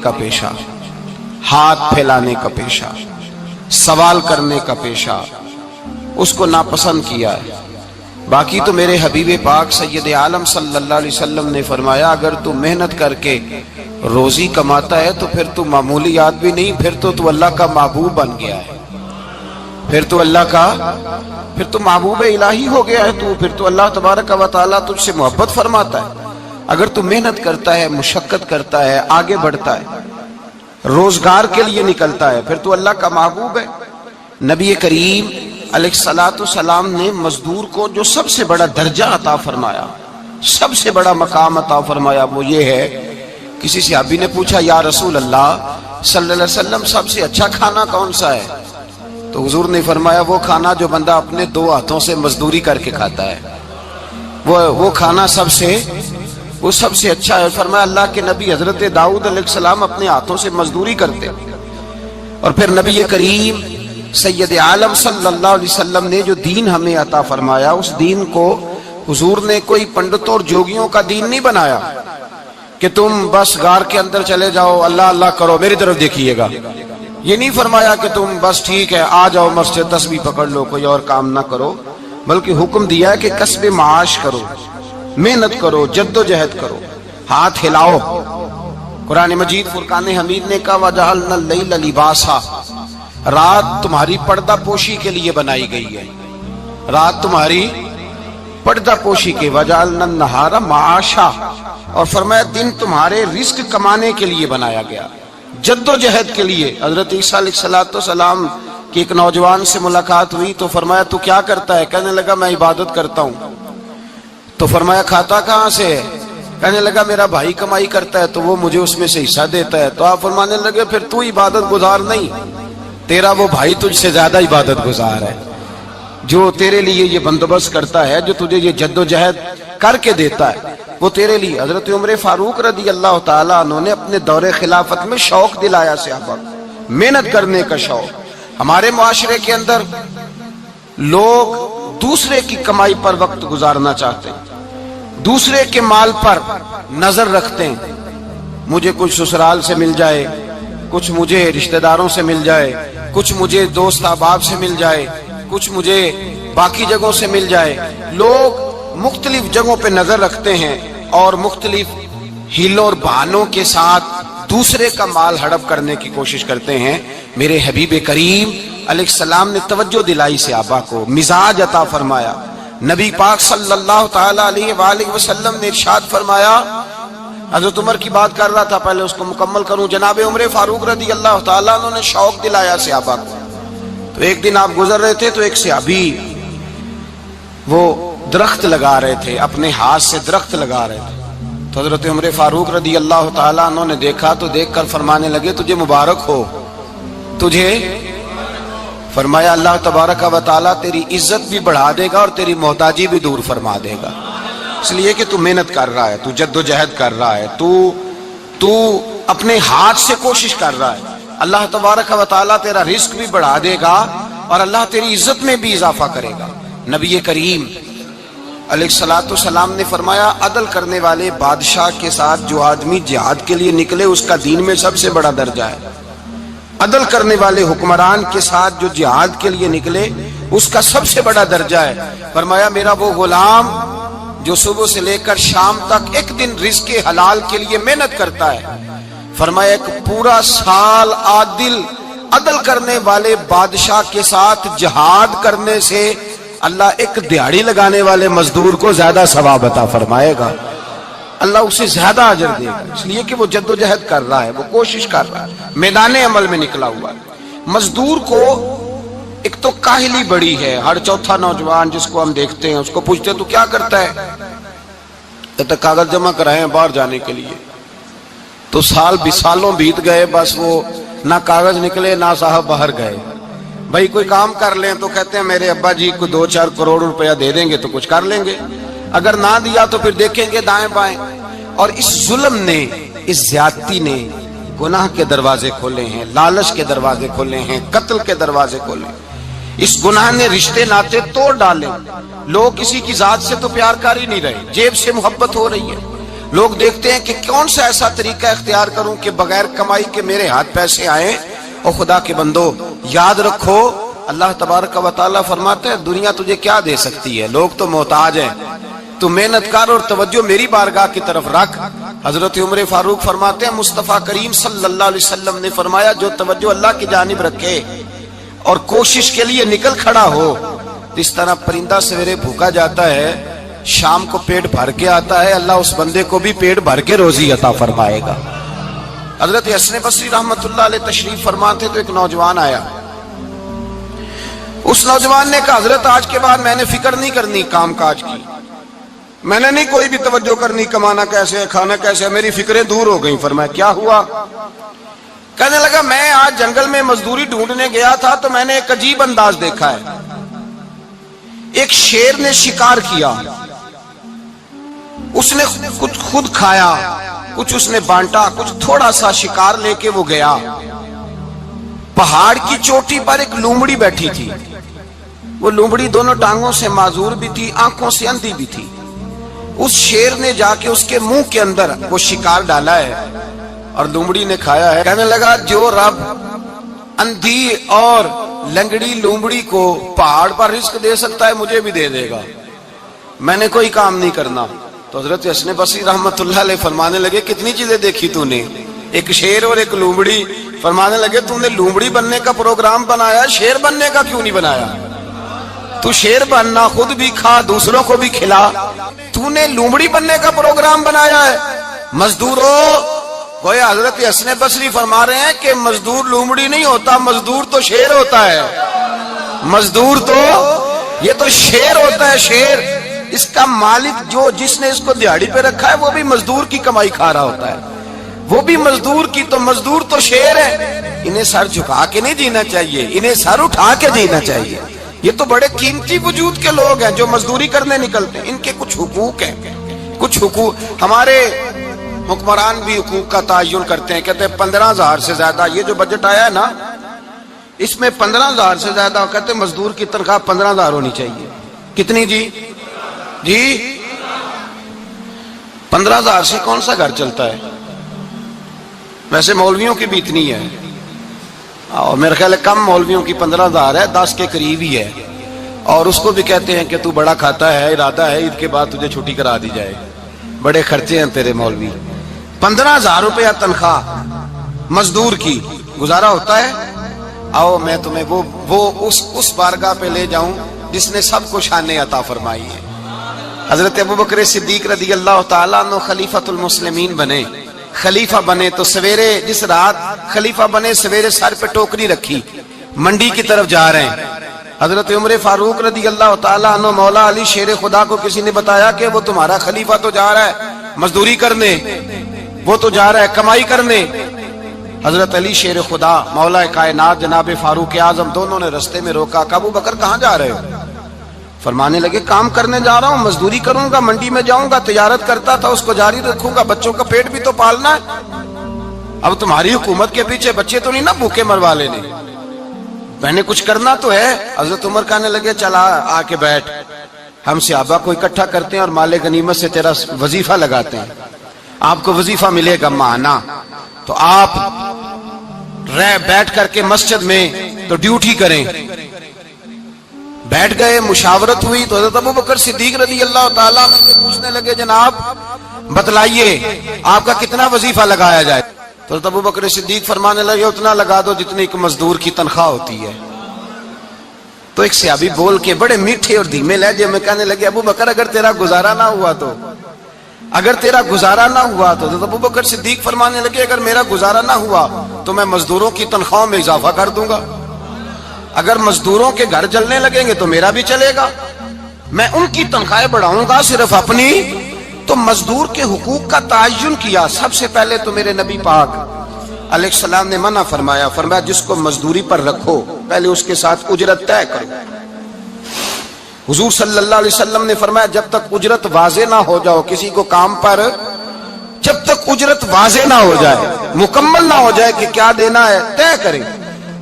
کا پیشہ، ہاتھ پھیلانے کا پیشہ، سوال کرنے کا پیشہ اس کو ناپسند کیا ہے۔ باقی تو میرے حبیب پاک سید عالم صلی اللہ علیہ وسلم نے فرمایا اگر تو محنت کر کے روزی کماتا ہے تو پھر تو معمولی آدمی نہیں، پھر تو اللہ کا محبوب بن گیا ہے، پھر تو محبوب الہی ہو گیا ہے، پھر تو اللہ تبارک و تعالیٰ تجھ سے محبت فرماتا ہے۔ اگر تو محنت کرتا ہے، مشقت کرتا ہے، آگے بڑھتا ہے، روزگار کے لیے نکلتا ہے، پھر تو اللہ کا محبوب ہے۔ نبی کریم علیہ السلام نے مزدور کو جو سب سے بڑا درجہ عطا فرمایا، سب سے بڑا مقام عطا فرمایا وہ یہ ہے، کسی صحابی نے پوچھا یا رسول اللہ صلی اللہ علیہ وسلم سب سے اچھا کھانا کون سا ہے؟ تو حضور نے فرمایا وہ کھانا جو بندہ اپنے دو ہاتھوں سے مزدوری کر کے کھاتا ہے، وہ کھانا سب سے اچھا ہے۔ فرمایا اللہ کے نبی حضرت داؤد علیہ السلام اپنے ہاتھوں سے مزدوری کرتے، اور پھر نبی کریم سید عالم صلی اللہ علیہ وسلم نے جو دین ہمیں عطا فرمایا، اس دین کو حضور نے کوئی پنڈتوں اور جوگیوں کا دین نہیں بنایا کہ تم بس غار کے اندر چلے جاؤ اللہ اللہ کرو میری طرف دیکھیے گا، یہ نہیں فرمایا کہ تم بس ٹھیک ہے آ جاؤ مسجد تسبیح پکڑ لو کوئی اور کام نہ کرو، بلکہ حکم دیا ہے کہ کسب معاش کرو، محنت کرو، جد و جہد کرو، ہاتھ ہلاؤ۔ قرآن مجید فرقان حمید نے کہا وَجَعَلْنَا اللَّيْلَ لِبَاسًا، رات تمہاری پردہ پوشی کے لیے بنائی گئی ہے، رات تمہاری پردہ پوشی کے، وَجَعَلْنَا النَّهَارَ مَعَاشًا، اور فرمایا دن تمہارے رزق کمانے کے لیے بنایا گیا، جد و جہد کے لیے۔ حضرت عیسیٰ علیہ السلام کی ایک نوجوان سے ملاقات ہوئی تو فرمایا تو کیا کرتا ہے؟ کہنے لگا میں عبادت کرتا ہوں۔ تو فرمایا کھاتا کہاں سے ہے؟ کہنے لگا میرا بھائی کمائی کرتا ہے تو وہ مجھے اس میں سے حصہ دیتا ہے۔ تو آپ فرمانے لگے پھر تو عبادت گزار نہیں، تیرا وہ بھائی تجھ سے زیادہ عبادت گزار ہے، جو تیرے لیے یہ بندوبست کرتا ہے، جو تجھے یہ جد و جہد کر کے دیتا ہے وہ تیرے لیے۔ حضرت عمر فاروق رضی اللہ تعالیٰ عنہ نے اپنے دور خلافت میں شوق دلایا صحابہ کو، محنت کرنے کا شوق۔ ہمارے معاشرے کے اندر لوگ دوسرے کی کمائی پر وقت گزارنا چاہتے ہیں، دوسرے کے مال پر نظر رکھتے ہیں، مجھے کچھ سسرال سے مل جائے، کچھ مجھے رشتہ داروں سے مل جائے، کچھ مجھے دوست احباب سے مل جائے، کچھ مجھے باقی جگہوں سے مل جائے۔ لوگ مختلف جگہوں پہ نظر رکھتے ہیں اور مختلف ہیلوں اور بہانوں کے ساتھ دوسرے کا مال ہڑپ کرنے کی کوشش کرتے ہیں۔ میرے حبیب کریم علیہ السلام نے توجہ دلائی صحابہ کو، مزاج عطا فرمایا۔ نبی پاک صلی اللہ تعالیٰ علیہ وآلہ وسلم نے ارشاد فرمایا، حضرت عمر کی بات کر رہا تھا پہلے اس کو مکمل کروں، جناب عمر فاروق رضی اللہ تعالیٰ عنہ نے شوق دلایا صحابہ کو۔ تو ایک دن آپ گزر رہے تھے تو ایک صحابی وہ درخت لگا رہے تھے، اپنے ہاتھ سے درخت لگا رہے تھے۔ تو حضرت عمر فاروق رضی اللہ تعالیٰ عنہ نے دیکھا تو دیکھ کر فرمانے لگے تجھے مبارک ہو، تجھے فرمایا اللہ تبارک و تعالیٰ تیری عزت بھی بڑھا دے گا اور تیری محتاجی بھی دور فرما دے گا، اس لیے کہ تو محنت کر رہا ہے، تو جد و جہد کر رہا ہے، تو اپنے ہاتھ سے کوشش کر رہا ہے، اللہ تبارک و تعالیٰ تیرا رزق بھی بڑھا دے گا اور اللہ تیری عزت میں بھی اضافہ کرے گا۔ نبی کریم علیہ السلام نے فرمایا عدل کرنے والے بادشاہ کے ساتھ جو آدمی جہاد کے لیے نکلے اس کا دین میں سب سے بڑا درجہ ہے، عدل کرنے والے حکمران کے ساتھ جو جہاد کے لیے نکلے اس کا سب سے بڑا درجہ ہے۔ فرمایا میرا وہ غلام جو صبح سے لے کر شام تک ایک دن رزق حلال کے لیے محنت کرتا ہے، فرمایا ایک پورا سال عدل کرنے والے بادشاہ کے ساتھ جہاد کرنے سے اللہ ایک دیہڑی لگانے والے مزدور کو زیادہ ثواب عطا فرمائے گا، اللہ اسے زیادہ اجر دے گا، اس لیے کہ وہ جد و جہد کر رہا ہے، وہ کوشش کر رہا ہے، میدان عمل میں نکلا ہوا ہے۔ مزدور کو ایک تو کاہلی بڑی ہے، ہر چوتھا نوجوان جس کو ہم دیکھتے ہیں اس کو پوچھتے تو کیا کرتا ہے؟ کہتا کاغذ جمع کرائے باہر جانے کے لیے، تو سالوں بیت گئے، بس وہ نہ کاغذ نکلے نہ صاحب باہر گئے۔ بھائی کوئی کام کر لیں تو کہتے ہیں میرے ابا جی کو 2-4 کروڑ روپیہ دے دیں گے تو کچھ کر لیں گے، اگر نہ دیا تو پھر دیکھیں گے دائیں بائیں۔ اور اس ظلم نے، اس زیادتی نے گناہ کے دروازے کھولے ہیں، لالچ کے دروازے کھولے ہیں، قتل کے دروازے کھولے ہیں۔ اس گناہ نے رشتے ناتے توڑ ڈالے، لوگ کسی کی ذات سے تو پیار کر ہی نہیں رہے، جیب سے محبت ہو رہی ہے، لوگ دیکھتے ہیں کہ کون سا ایسا طریقہ اختیار کروں کہ بغیر کمائی کے میرے ہاتھ پیسے آئیں. اور خدا کے بندو یاد رکھو اللہ تبارک و تعالیٰ فرماتے ہیں دنیا تجھے کیا دے سکتی ہے, لوگ تو محتاج ہیں, تو محنت کر اور توجہ میری بارگاہ کی طرف رکھ. حضرت عمر فاروق فرماتے ہیں مصطفیٰ کریم صلی اللہ علیہ وسلم نے فرمایا جو توجہ اللہ کی جانب رکھے اور کوشش کے لیے نکل کھڑا ہو, جس طرح پرندہ سویرے بھوکا جاتا ہے شام کو پیٹ بھر کے آتا ہے, اللہ اس بندے کو بھی پیٹ بھر کے روزی عطا فرمائے گا. حضرت حسن بصری رحمت اللہ علیہ تشریف فرماتے تو ایک نوجوان آیا. اس نوجوان نے کہا حضرت آج کے بعد میں نے فکر نہیں کرنی کام کاج کی, میں نے نہیں کوئی بھی توجہ کرنی کمانا کیسے ہے کھانا کیسے ہے, میری فکریں دور ہو گئیں. فرمایا کیا ہوا؟ کہنے لگا میں آج جنگل میں مزدوری ڈھونڈنے گیا تھا تو میں نے ایک عجیب انداز دیکھا ہے. ایک شیر نے شکار کیا, اس نے کچھ خود کھایا, کچھ اس نے بانٹا, کچھ تھوڑا سا شکار لے کے وہ گیا. پہاڑ کی چوٹی پر ایک لومڑی بیٹھی تھی, وہ لومڑی دونوں ٹانگوں سے معذور بھی تھی, آنکھوں سے اندھی بھی تھی. اس شیر نے جا کے اس کے منہ کے اندر وہ شکار ڈالا ہے اور لومڑی نے کھایا ہے. کہنے لگا جو رب اندھی اور لنگڑی لومڑی کو پہاڑ پر رزق دے سکتا ہے مجھے بھی دے دے گا, میں نے کوئی کام نہیں کرنا. تو حضرت حسن بصری رحمت اللہ علیہ فرمانے لگے کتنی چیزیں دیکھی تو نے, ایک شیر اور ایک لومڑی. فرمانے لگے تو نے لومڑی بننے کا پروگرام بنایا, شیر بننے کا کیوں نہیں بنایا؟ تو شیر بننا, خود بھی کھا دوسروں کو بھی کھلا, تو نے لومڑی بننے کا پروگرام بنایا ہے. مزدوروں گویا حضرت حسن بصری فرما رہے ہیں کہ مزدور لومڑی نہیں ہوتا, مزدور تو شیر ہوتا ہے. مزدور تو یہ تو شیر ہوتا ہے, شیر. اس کا مالک جو جس نے اس کو دیہڑی پہ رکھا ہے وہ بھی مزدور کی کمائی کھا رہا ہوتا ہے, وہ بھی مزدور کی. تو مزدور تو شیر ہے, انہیں سر جھکا کے نہیں جینا چاہیے, انہیں سر اٹھا کے جینا چاہیے. یہ تو بڑے قیمتی وجود کے لوگ ہیں جو مزدوری کرنے نکلتے ہیں, ان کے کچھ حقوق ہیں, کچھ حقوق. ہمارے حکمران بھی حقوق کا تعین کرتے ہیں, کہتے ہیں 15,000 سے زیادہ یہ جو بجٹ آیا ہے نا اس میں 15,000 سے زیادہ, کہتے ہیں مزدور کی تنخواہ 15,000 ہونی چاہیے. کتنی جی؟ 15,000 سے کون سا گھر چلتا ہے؟ ویسے مولویوں کی بھی اتنی ہے, اور میرے خیال ہے کم مولویوں کی 15,000 ہے, 10 کے قریب ہی ہے. اور اس کو بھی کہتے ہیں کہ تو بڑا کھاتا ہے, ارادہ ہے عید کے بعد تجھے چھٹی کرا دی جائے, بڑے خرچے ہیں تیرے مولوی. 15,000 روپیہ تنخواہ مزدور کی, گزارا ہوتا ہے؟ آؤ میں تمہیں وہ اس بارگاہ پہ لے جاؤں جس نے سب کو شان عطا فرمائی ہے. حضرت ابوبکر صدیق رضی اللہ تعالیٰ عنہ خلیفۃ المسلمین بنے. خلیفہ بنے تو سویرے جس رات خلیفہ بنے سویرے سر پہ ٹوکری رکھی, منڈی کی طرف جا رہے ہیں. حضرت عمر فاروق رضی اللہ تعالیٰ عنہ مولا علی شیر خدا کو کسی نے بتایا کہ وہ تمہارا خلیفہ تو جا رہا ہے مزدوری کرنے, وہ تو جا رہا ہے کمائی کرنے. حضرت علی شیر خدا مولا کائنات جناب فاروق اعظم دونوں نے رستے میں روکا کہ ابو بکر کہاں جا رہے ہو؟ فرمانے لگے کام کرنے جا رہا ہوں, مزدوری کروں گا, منڈی میں جاؤں گا, تجارت کرتا تھا اس کو جاری رکھوں گا, بچوں کا پیٹ بھی تو پالنا ہے. اب تمہاری حکومت کے پیچھے بچے تو نہیں نا بھوکے مروا لینے, میں نے کچھ کرنا تو ہے. حضرت عمر کہنے لگے چلا آ کے بیٹھ, ہم صحابہ کو اکٹھا کرتے ہیں اور مال غنیمت سے تیرا وظیفہ لگاتے ہیں, آپ کو وظیفہ ملے گا ماہانہ. تو آپ بیٹھ کر کے مسجد میں تو ڈیوٹی کریں. بیٹھ گئے, مشاورت ہوئی تو حضرت ابوبکر صدیق رضی اللہ تعالیٰ سے پوچھنے لگے جناب بتلائیے آپ کا کتنا وظیفہ لگایا جائے؟ تو حضرت ابوبکر صدیق فرمانے لگے اتنا لگا دو جتنی ایک مزدور کی تنخواہ ہوتی ہے. تو ایک صحابی بول کے بڑے میٹھے اور دھیمے لہجے میں کہنے لگے ابو بکر اگر تیرا گزارا نہ ہوا تو, اگر تیرا گزارا نہ ہوا تو. حضرت ابوبکر صدیق فرمانے لگے اگر میرا گزارا نہ ہوا تو میں مزدوروں کی تنخواہوں میں اضافہ کر دوں گا, اگر مزدوروں کے گھر چلنے لگیں گے تو میرا بھی چلے گا, میں ان کی تنخواہیں بڑھاؤں گا صرف اپنی. تو مزدور کے حقوق کا تعین کیا. سب سے پہلے تو میرے نبی پاک علیہ السلام نے منع فرمایا, فرمایا جس کو مزدوری پر رکھو پہلے اس کے ساتھ اجرت طے کرو. حضور صلی اللہ علیہ وسلم نے فرمایا جب تک اجرت واضح نہ ہو جاؤ کسی کو کام پر, جب تک اجرت واضح نہ ہو جائے, مکمل نہ ہو جائے کہ کیا دینا ہے, طے کریں.